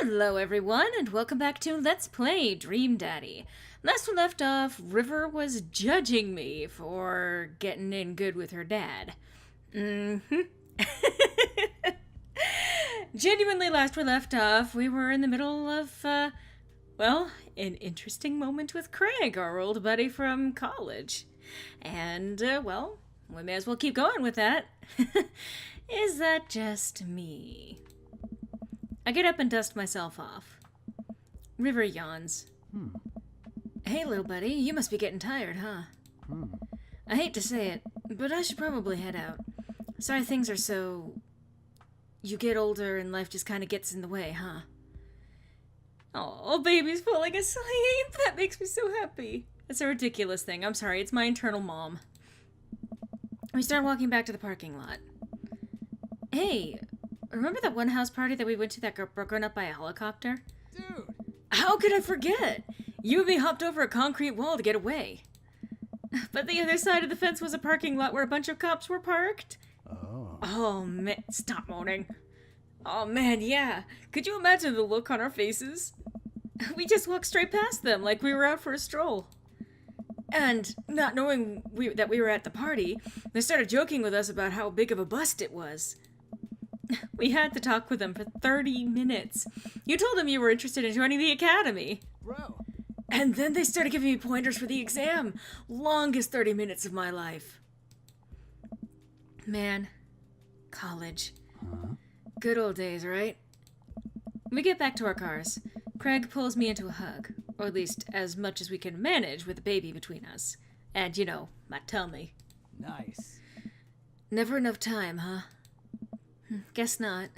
Hello everyone, and welcome back to Let's Play Dream Daddy. Last we left off, River was judging me for getting in good with her dad. Genuinely, last we left off, we were in the middle of, well, an interesting moment with Craig, our old buddy from college. And, well, we may as well keep going with that. Is that just me? I get up and dust myself off. River yawns. Hey, little buddy, you must be getting tired, huh? I hate to say it, but I should probably head out. Sorry things are so... You get older and life just kind of gets in the way, huh? Oh, baby's falling asleep. That makes me so happy. It's a ridiculous thing. I'm sorry, it's my internal mom. We start walking back to the parking lot. Hey, remember that one house party that we went to that got broken up by a helicopter? Dude! How could I forget? You and me hopped over a concrete wall to get away. But the other side of the fence was a parking lot where a bunch of cops were parked. Oh, man. Stop moaning. Oh, man, yeah. Could you imagine the look on our faces? We just walked straight past them like we were out for a stroll. And, not knowing that we were at the party, they started joking with us about how big of a bust it was. We had to talk with them for 30 minutes. You told them you were interested in joining the academy. Bro! And then they started giving me pointers for the exam. Longest 30 minutes of my life. Man. College. Good old days, right? We get back to our cars. Craig pulls me into a hug. Or at least as much as we can manage with a baby between us. And, you know, my tummy. Nice. Never enough time, huh? Guess not.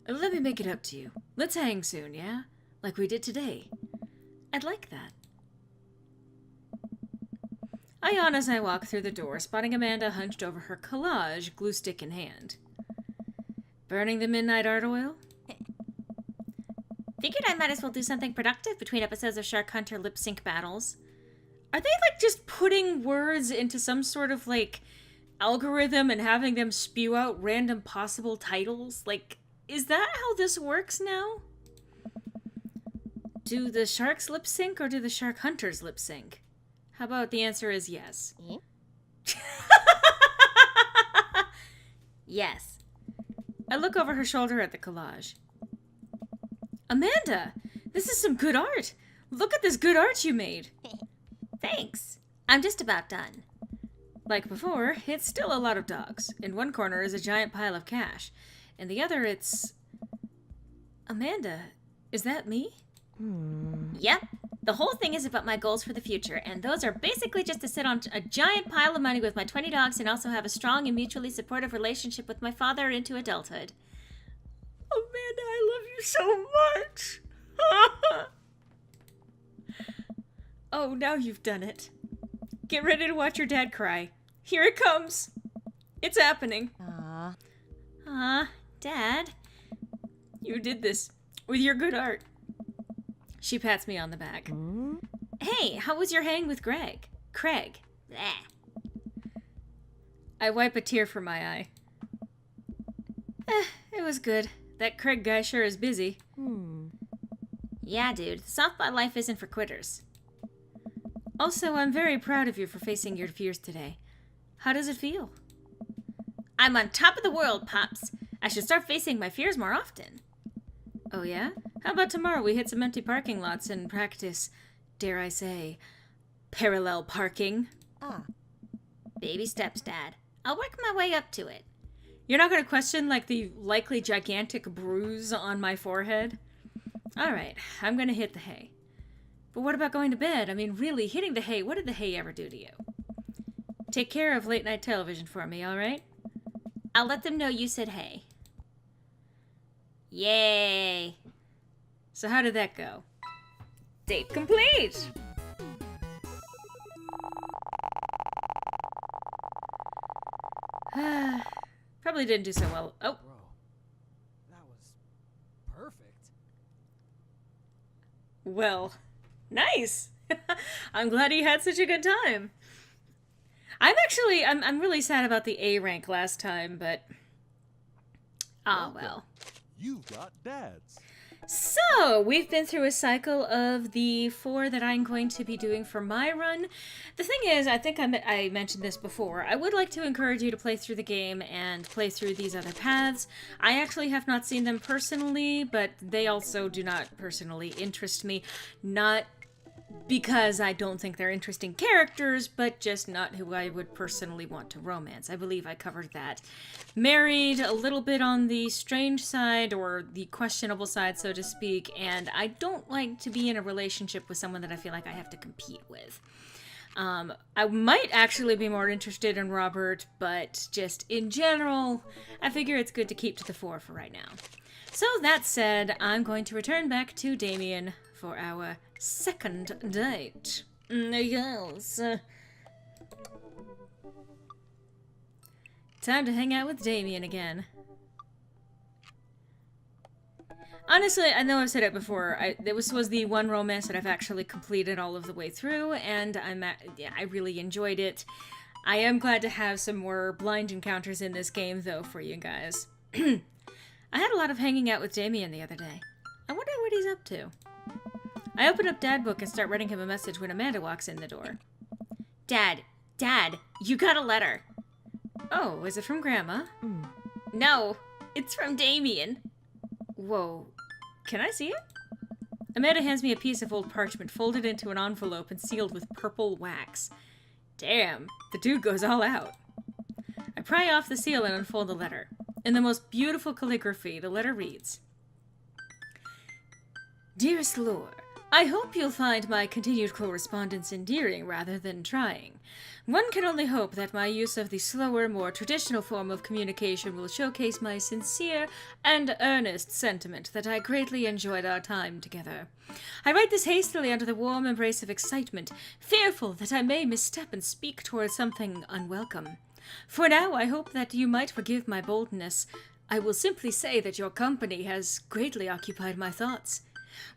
Let me make it up to you. Let's hang soon, yeah? Like we did today. I'd like that. I yawn as I walk through the door, spotting Amanda hunched over her collage, glue stick in hand. Burning the midnight art oil? Figured I might as well do something productive between episodes of Shark Hunter lip sync battles. Are they, like, just putting words into some sort of, like, algorithm and having them spew out random possible titles? Like, is that how this works now? Do the sharks lip sync or do the shark hunters lip sync? How about the answer is yes? Yes. I look over her shoulder at the collage. Amanda, this is some good art. Look at this good art you made. Thanks. I'm just about done. Like before, it's still a lot of dogs. In one corner is a giant pile of cash. In the other, it's... Amanda, is that me? Yep. The whole thing is about my goals for the future, and those are basically just to sit on a giant pile of money with my 20 dogs and also have a strong and mutually supportive relationship with my father into adulthood. Amanda, I love you so much. Oh, now you've done it. Get ready to watch your dad cry. Here it comes. It's happening. Dad. You did this with your good art. She pats me on the back. Hey, how was your hang with Craig? Bleh. I wipe a tear from my eye. It was good. That Craig guy sure is busy. Yeah, dude. Softball life isn't for quitters. Also, I'm very proud of you for facing your fears today. How does it feel? I'm on top of the world, Pops. I should start facing my fears more often. Oh, yeah? How about tomorrow we hit some empty parking lots and practice, dare I say, parallel parking? Baby steps, Dad. I'll work my way up to it. You're not going to question, like, the likely gigantic bruise on my forehead? All right, I'm going to hit the hay. But what about going to bed? I mean, really, hitting the hay, what did the hay ever do to you? Take care of late-night television for me, all right? I'll let them know you said hey. Yay! So how did that go? Date complete! Probably didn't do so well. Oh. Bro, that was perfect. Well, nice! I'm glad he had such a good time. I'm really sad about the A rank last time, but... Ah, well. You've got dads. So, we've been through a cycle of the 4 that I'm going to be doing for my run. The thing is, I think I mentioned this before, I would like to encourage you to play through the game and play through these other paths. I actually have not seen them personally, but they also do not personally interest me. Not because I don't think they're interesting characters, but just not who I would personally want to romance. I believe I covered that. Married, a little bit on the strange side, or the questionable side, so to speak, and I don't like to be in a relationship with someone that I feel like I have to compete with. I might actually be more interested in Robert, but just in general, I figure it's good to keep to the 4 for right now. So that said, I'm going to return back to Damien for our second date. Yes. Time to hang out with Damien again. Honestly, I know I've said it before. This was the one romance that I've actually completed all of the way through, and I really enjoyed it. I am glad to have some more blind encounters in this game, though, for you guys. I had a lot of hanging out with Damien the other day. I wonder what he's up to. I open up Dad Book and start writing him a message when Amanda walks in the door. Dad, you got a letter. Oh, is it from Grandma? No, it's from Damien. Whoa, can I see it? Amanda hands me a piece of old parchment folded into an envelope and sealed with purple wax. Damn, the dude goes all out. I pry off the seal and unfold the letter. In the most beautiful calligraphy, the letter reads, Dearest Lore, I hope you'll find my continued correspondence endearing rather than trying. One can only hope that my use of the slower, more traditional form of communication will showcase my sincere and earnest sentiment that I greatly enjoyed our time together. I write this hastily under the warm embrace of excitement, fearful that I may misstep and speak towards something unwelcome. For now, I hope that you might forgive my boldness. I will simply say that your company has greatly occupied my thoughts.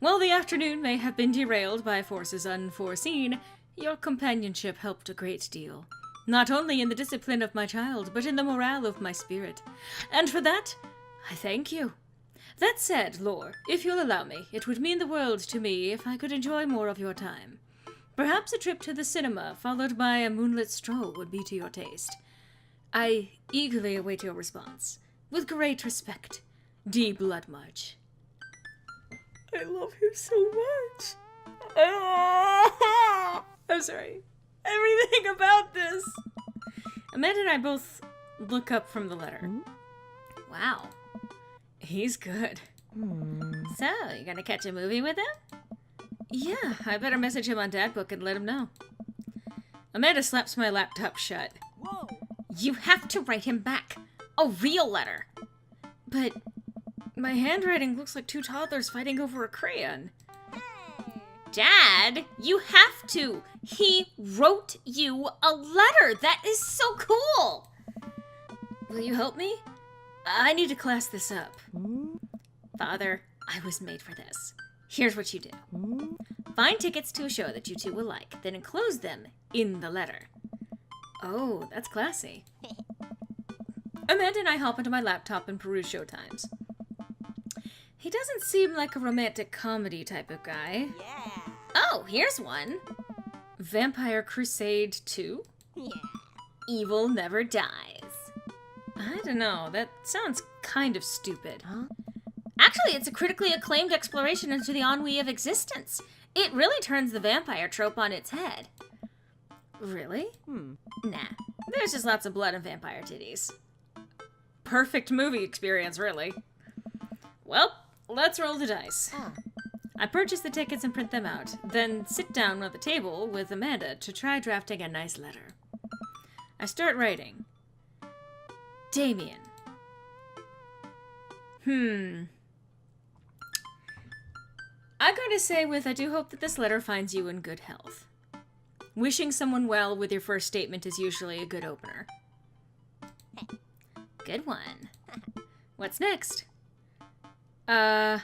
While the afternoon may have been derailed by forces unforeseen, your companionship helped a great deal. Not only in the discipline of my child, but in the morale of my spirit. And for that, I thank you. That said, Lore, if you'll allow me, it would mean the world to me if I could enjoy more of your time. Perhaps a trip to the cinema, followed by a moonlit stroll, would be to your taste. I eagerly await your response. With great respect, D. Bloodmarch. I love him so much. I'm sorry. Everything about this. Amanda and I both look up from the letter. Wow. He's good. So, you gonna catch a movie with him? Yeah, I better message him on Dad Book and let him know. Amanda slaps my laptop shut. Whoa! You have to write him back. A real letter. But my handwriting looks like 2 toddlers fighting over a crayon. Dad, you have to. He wrote you a letter. That is so cool. Will you help me? I need to class this up. Father, I was made for this. Here's what you do. Find tickets to a show that you two will like, then enclose them in the letter. Oh, that's classy. Amanda and I hop into my laptop and peruse showtimes. He doesn't seem like a romantic comedy type of guy. Yeah. Oh, here's one. Vampire Crusade 2? Yeah. Evil Never Dies. I don't know, that sounds kind of stupid. Huh? Actually, it's a critically acclaimed exploration into the ennui of existence. It really turns the vampire trope on its head. Really? Nah, there's just lots of blood and vampire titties. Perfect movie experience, really. Well, let's roll the dice. I purchase the tickets and print them out, then sit down at the table with Amanda to try drafting a nice letter. I start writing. Damien. I gotta say I do hope that this letter finds you in good health. Wishing someone well with your first statement is usually a good opener. Good one. What's next? I'm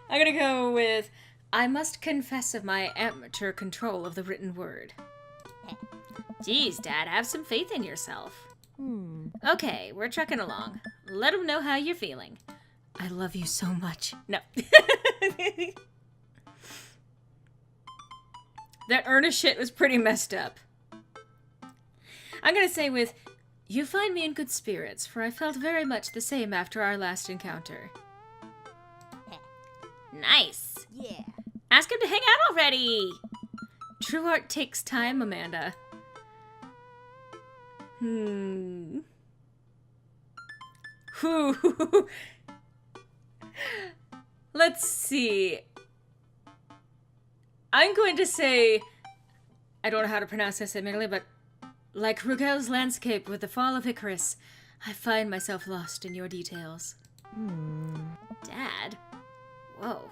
gonna go with, I must confess of my amateur control of the written word. Geez, Dad, have some faith in yourself. Okay, we're trucking along. Let him know how you're feeling. I love you so much. No. That earnest shit was pretty messed up. I'm gonna say with, you find me in good spirits, for I felt very much the same after our last encounter. Nice. Yeah. Ask him to hang out already. True art takes time, Amanda. Let's see. I'm going to say, I don't know how to pronounce this admittedly, but like Rugel's landscape with the fall of Icarus, I find myself lost in your details. Dad? Whoa.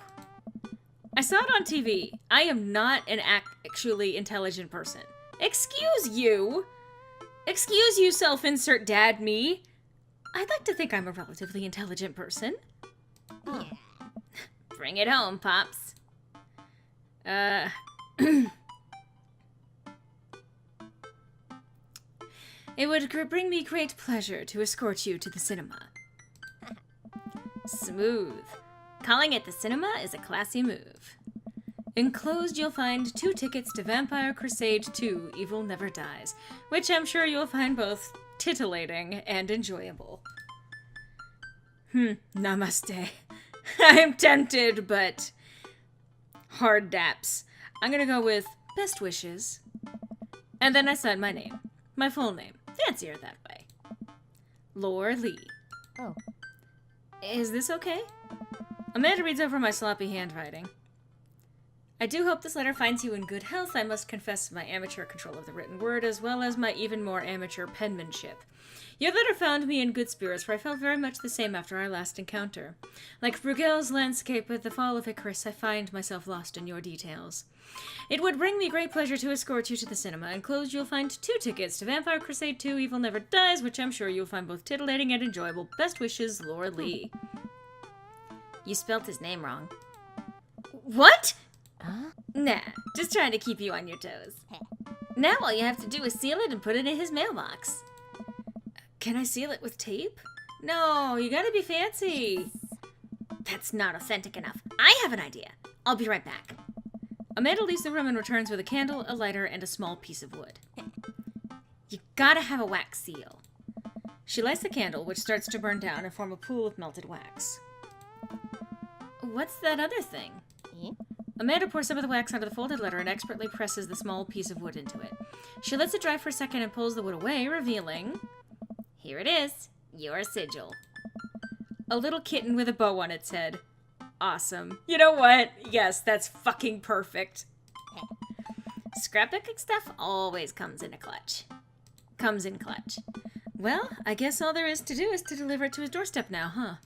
I saw it on TV. I am not an actually intelligent person. Excuse you! Excuse you, self-insert dad me. I'd like to think I'm a relatively intelligent person. Yeah. Bring it home, Pops. It would bring me great pleasure to escort you to the cinema. Smooth. Calling it the cinema is a classy move. Enclosed, you'll find 2 tickets to Vampire Crusade 2 Evil Never Dies, which I'm sure you'll find both titillating and enjoyable. Namaste. I'm tempted, but hard daps. I'm gonna go with best wishes. And then I said my name. My full name. Fancier that way. Lore Lee. Oh. Is this okay? Amanda reads over my sloppy handwriting. I do hope this letter finds you in good health. I must confess my amateur control of the written word, as well as my even more amateur penmanship. Your letter found me in good spirits, for I felt very much the same after our last encounter. Like Bruegel's landscape with the fall of Icarus, I find myself lost in your details. It would bring me great pleasure to escort you to the cinema. Enclosed, you'll find 2 tickets to Vampire Crusade 2 Evil Never Dies, which I'm sure you'll find both titillating and enjoyable. Best wishes, Lore Lee. You spelt his name wrong. What? Huh? Nah, just trying to keep you on your toes. Now all you have to do is seal it and put it in his mailbox. Can I seal it with tape? No, you gotta be fancy. That's not authentic enough. I have an idea. I'll be right back. Amanda leaves the room and returns with a candle, a lighter, and a small piece of wood. You gotta have a wax seal. She lights the candle, which starts to burn down and form a pool of melted wax. What's that other thing? Amanda pours some of the wax onto the folded letter and expertly presses the small piece of wood into it. She lets it dry for a second and pulls the wood away, revealing... Here it is. Your sigil. A little kitten with a bow on its head. Awesome. You know what? Yes, that's fucking perfect. Scrapbooking stuff always comes in clutch. Well, I guess all there is to do is to deliver it to his doorstep now, huh?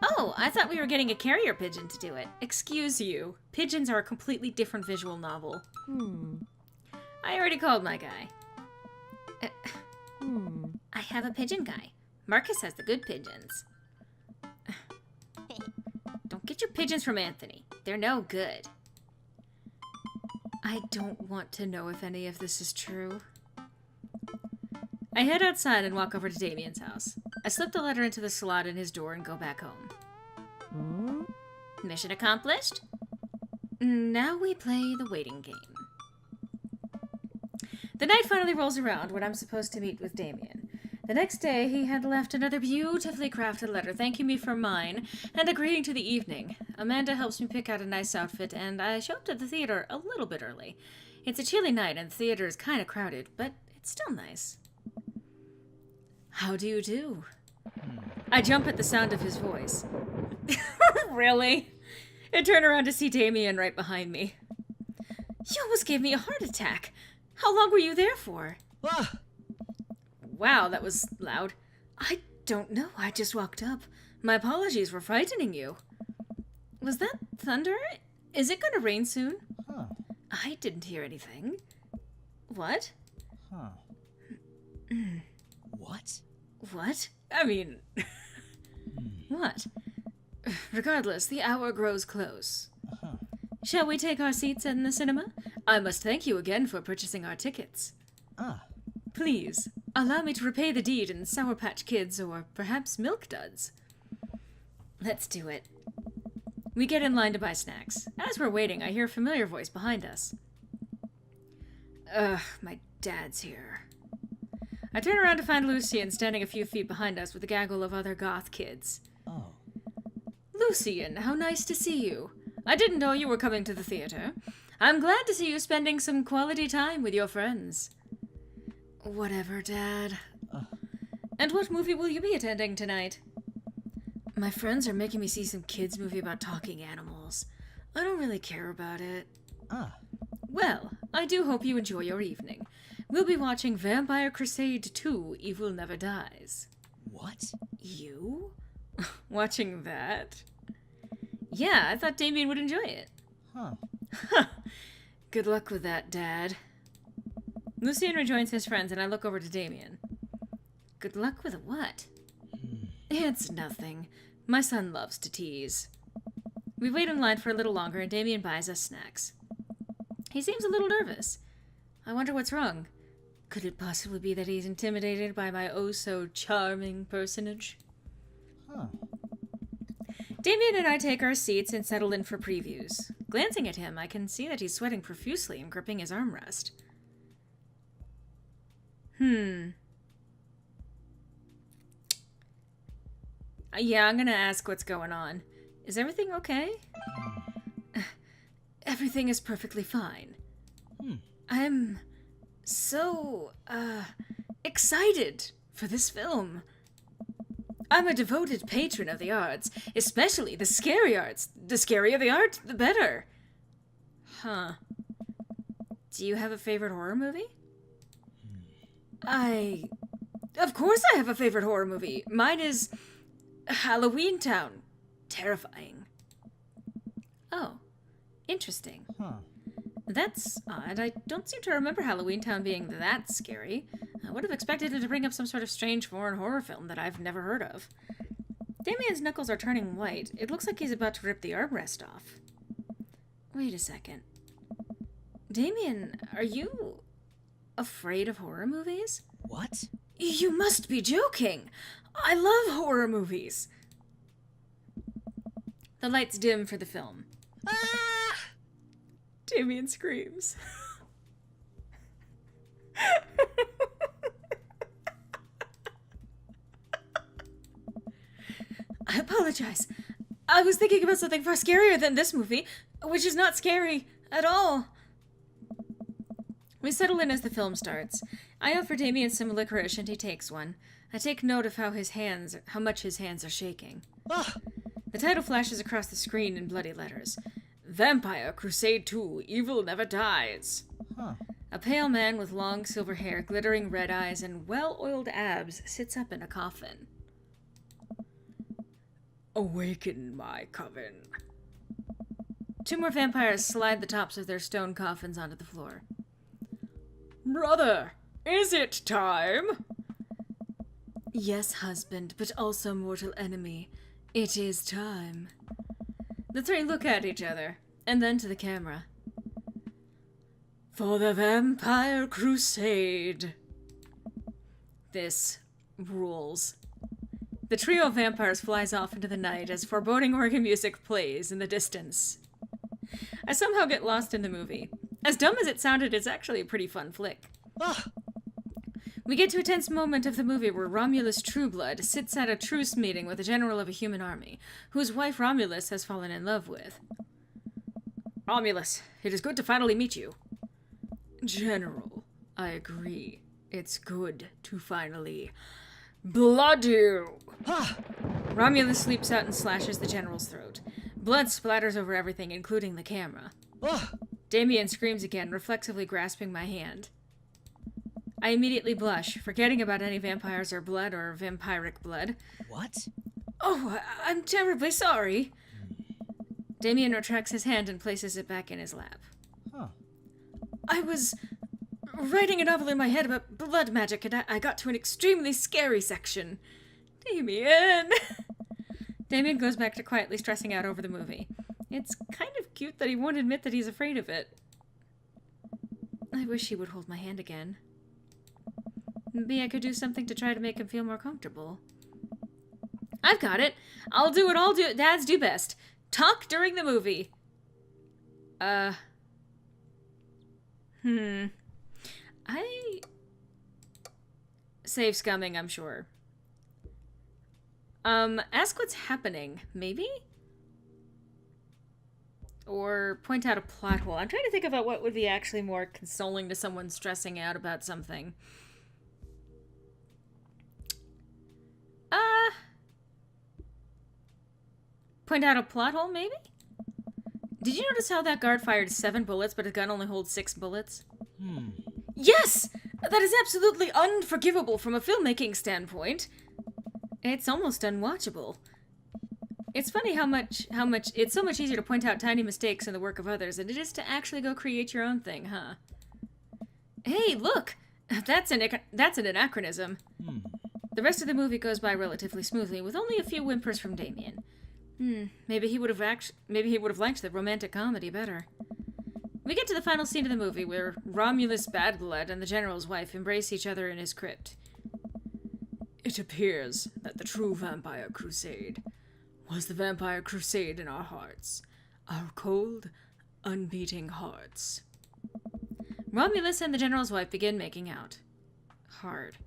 Oh, I thought we were getting a carrier pigeon to do it. Excuse you. Pigeons are a completely different visual novel. I already called my guy. I have a pigeon guy. Marcus has the good pigeons. Don't get your pigeons from Anthony. They're no good. I don't want to know if any of this is true. I head outside and walk over to Damien's house. I slip the letter into the slot in his door and go back home. Mission accomplished? Now we play the waiting game. The night finally rolls around when I'm supposed to meet with Damien. The next day, he had left another beautifully crafted letter thanking me for mine and agreeing to the evening. Amanda helps me pick out a nice outfit, and I show up to the theater a little bit early. It's a chilly night, and the theater is kind of crowded, but it's still nice. How do you do? I jump at the sound of his voice. Really? I turn around to see Damien right behind me. You almost gave me a heart attack. How long were you there for? Ah! Wow, that was loud. I don't know, I just walked up. My apologies for frightening you. Was that thunder? Is it gonna rain soon? Huh. I didn't hear anything. What? Huh. What? What? I mean... What? Regardless, the hour grows close. Uh-huh. Shall we take our seats in the cinema? I must thank you again for purchasing our tickets. Ah. Please, Allow me to repay the deed in Sour Patch Kids or perhaps Milk Duds. Let's do it. We get in line to buy snacks. As we're waiting, I hear a familiar voice behind us. Ugh, my dad's here. I turn around to find Lucian standing a few feet behind us with a gaggle of other goth kids. Oh. Lucian, how nice to see you. I didn't know you were coming to the theater. I'm glad to see you spending some quality time with your friends. Whatever, Dad. And what movie will you be attending tonight? My friends are making me see some kids' movie about talking animals. I don't really care about it. Well, I do hope you enjoy your evening. We'll be watching Vampire Crusade 2, Evil Never Dies. What? You? Watching that? Yeah, I thought Damien would enjoy it. Good luck with that, Dad. Lucian rejoins his friends and I look over to Damien. Good luck with what? It's nothing. My son loves to tease. We wait in line for a little longer and Damien buys us snacks. He seems a little nervous. I wonder what's wrong. Could it possibly be that he's intimidated by my oh-so-charming personage? Damien and I take our seats and settle in for previews. Glancing at him, I can see that he's sweating profusely and gripping his armrest. Yeah, I'm gonna ask what's going on. Is everything okay? Everything is perfectly fine. I'm so, excited for this film. I'm a devoted patron of the arts, especially the scary arts. The scarier the art, the better. Huh. Do you have a favorite horror movie? Of course I have a favorite horror movie. Mine is Halloween Town. Terrifying. Oh, interesting. That's odd. I don't seem to remember Halloween Town being that scary. I would have expected it to bring up some sort of strange foreign horror film that I've never heard of. Damien's knuckles are turning white. It looks like he's about to rip the armrest off. Wait a second. Damien, are you afraid of horror movies? What? You must be joking! I love horror movies! The lights dim for the film. Damien screams. I apologize. I was thinking about something far scarier than this movie, which is not scary at all. We settle in as the film starts. I offer Damien some licorice and he takes one. I take note of how much his hands are shaking. The title flashes across the screen in bloody letters. Vampire Crusade 2, Evil Never Dies. A pale man with long silver hair, glittering red eyes, and well-oiled abs sits up in a coffin. Awaken my coven. Two more vampires slide the tops of their stone coffins onto the floor. Brother, is it time? Yes, husband, but also mortal enemy. It is time. The three look at each other, and then to the camera. For the Vampire Crusade. This rules. The trio of vampires flies off into the night as foreboding organ music plays in the distance. I somehow get lost in the movie. As dumb as it sounded, it's actually a pretty fun flick. We get to a tense moment of the movie where Romulus Trueblood sits at a truce meeting with a general of a human army, whose wife Romulus has fallen in love with. Romulus, it is good to finally meet you. General, I agree. It's good to finally blood you. Romulus leaps out and slashes the general's throat. Blood splatters over everything, including the camera. Damien screams again, reflexively grasping my hand. I immediately blush, forgetting about any vampires or blood or vampiric blood. What? Oh, I'm terribly sorry. Damien retracts his hand and places it back in his lap. I was writing a novel in my head about blood magic and I got to an extremely scary section. Damien! Damien goes back to quietly stressing out over the movie. It's kind of cute that he won't admit that he's afraid of it. I wish he would hold my hand again. Maybe I could do something to try to make him feel more comfortable. I've got it. I'll do what all dads do best. Talk during the movie. Save scumming, I'm sure. Ask what's happening, maybe? Or point out a plot hole. I'm trying to think about what would be actually more consoling to someone stressing out about something. Point out a plot hole, maybe? Did you notice how that guard fired 7 bullets, but his gun only holds 6 bullets? Yes! That is absolutely unforgivable from a filmmaking standpoint. It's almost unwatchable. It's funny how much it's so much easier to point out tiny mistakes in the work of others than it is to actually go create your own thing, huh? Hey, look! That's an anachronism. The rest of the movie goes by relatively smoothly, with only a few whimpers from Damien. Maybe he would have liked the romantic comedy better. We get to the final scene of the movie where Romulus Badblood and the General's wife embrace each other in his crypt. It appears that the true vampire crusade was the vampire crusade in our hearts. Our cold, unbeating hearts. Romulus and the General's wife begin making out. Hard.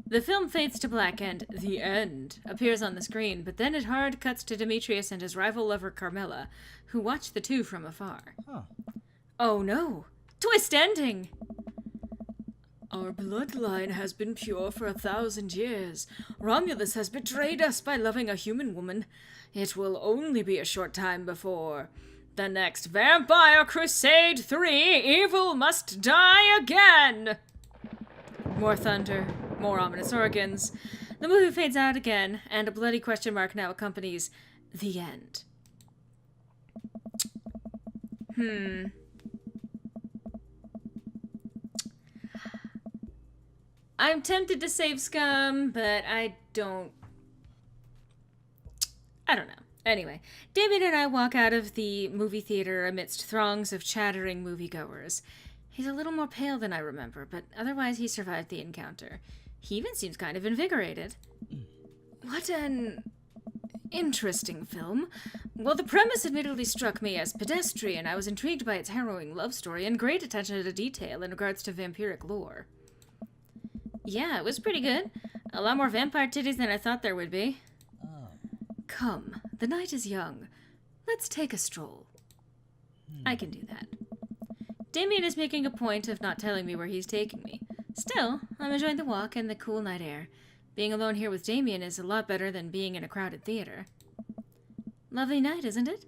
The film fades to black and the end appears on the screen, but then it hard cuts to Demetrius and his rival lover Carmilla, who watch the two from afar. Oh no! Twist ending! Our bloodline has been pure for 1,000 years. Romulus has betrayed us by loving a human woman. It will only be a short time before the next Vampire Crusade 3, Evil Must Die Again! More thunder. More ominous organs. The movie fades out again, and a bloody question mark now accompanies the end. I'm tempted to save scum, but I don't know. Anyway, Damien and I walk out of the movie theater amidst throngs of chattering moviegoers. He's a little more pale than I remember, but otherwise he survived the encounter. He even seems kind of invigorated. What an interesting film. Well, the premise admittedly struck me as pedestrian. I was intrigued by its harrowing love story and great attention to detail in regards to vampiric lore. Yeah, it was pretty good. A lot more vampire titties than I thought there would be. Come, the night is young. Let's take a stroll. I can do that. Damien is making a point of not telling me where he's taking me. Still, I'm enjoying the walk and the cool night air. Being alone here with Damien is a lot better than being in a crowded theater. Lovely night, isn't it?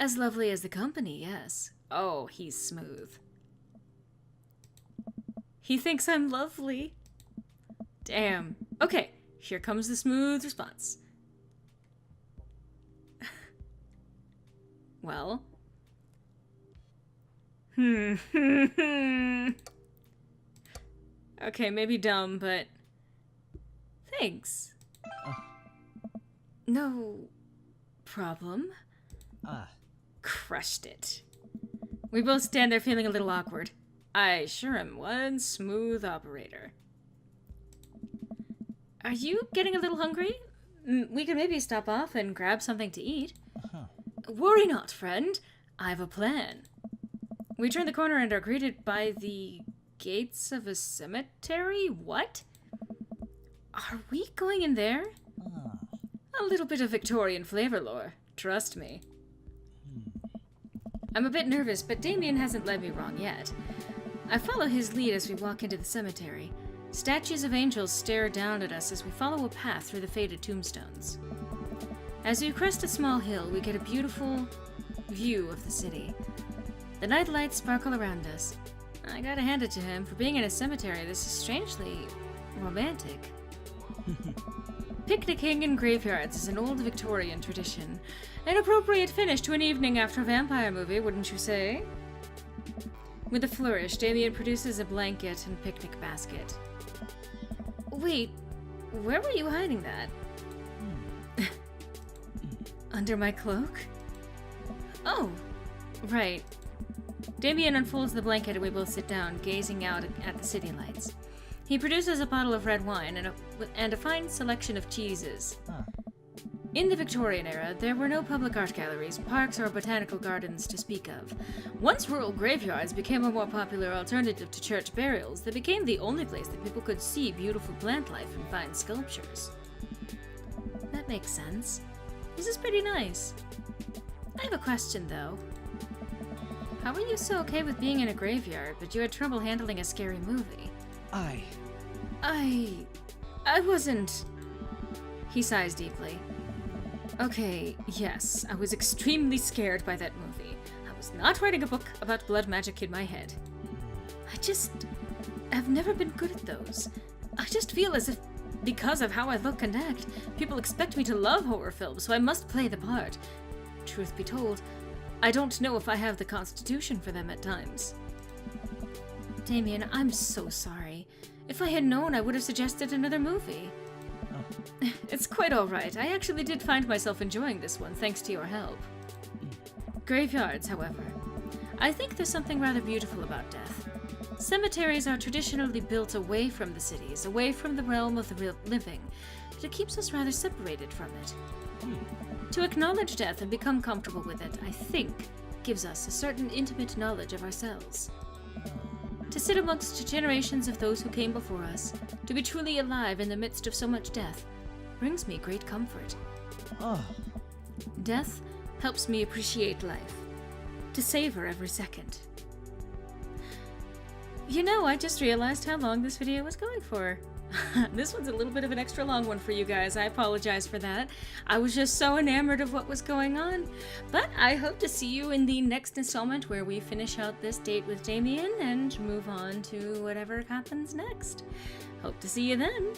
As lovely as the company, yes. Oh, he's smooth. He thinks I'm lovely. Damn. Okay, here comes the smooth response. Well. Okay, maybe dumb, but thanks. No problem. Crushed it. We both stand there feeling a little awkward. I sure am one smooth operator. Are you getting a little hungry? We could maybe stop off and grab something to eat. Worry not, friend. I've a plan. We turn the corner and are greeted by the gates of a cemetery? What? Are we going in there? A little bit of Victorian flavor lore. Trust me. I'm a bit nervous, but Damien hasn't led me wrong yet. I follow his lead as we walk into the cemetery. Statues of angels stare down at us as we follow a path through the faded tombstones. As we crest a small hill, we get a beautiful view of the city. The night lights sparkle around us. I gotta hand it to him. For being in a cemetery, this is strangely romantic. Picnicking in graveyards is an old Victorian tradition. An appropriate finish to an evening after a vampire movie, wouldn't you say? With a flourish, Damien produces a blanket and picnic basket. Wait, where were you hiding that? Under my cloak? Oh, right. Damien unfolds the blanket and we both sit down, gazing out at the city lights. He produces a bottle of red wine and a fine selection of cheeses. Huh. In the Victorian era, there were no public art galleries, parks, or botanical gardens to speak of. Once rural graveyards became a more popular alternative to church burials, they became the only place that people could see beautiful plant life and fine sculptures. That makes sense. This is pretty nice. I have a question, though. How are you so okay with being in a graveyard, but you had trouble handling a scary movie? I wasn't... He sighs deeply. Okay, yes, I was extremely scared by that movie. I was not writing a book about blood magic in my head. I've never been good at those. I just feel as if, because of how I look and act, people expect me to love horror films, so I must play the part. Truth be told, I don't know if I have the constitution for them at times. Damien, I'm so sorry. If I had known, I would have suggested another movie. Oh. It's quite alright. I actually did find myself enjoying this one, thanks to your help. Graveyards, however. I think there's something rather beautiful about death. Cemeteries are traditionally built away from the cities, away from the realm of the real living, but it keeps us rather separated from it. To acknowledge death and become comfortable with it, I think, gives us a certain intimate knowledge of ourselves. To sit amongst generations of those who came before us, to be truly alive in the midst of so much death, brings me great comfort. Oh. Death helps me appreciate life, to savor every second. You know, I just realized how long this video was going for. This one's a little bit of an extra long one for you guys. I apologize for that. I was just so enamored of what was going on. But I hope to see you in the next installment where we finish out this date with Damien and move on to whatever happens next. Hope to see you then.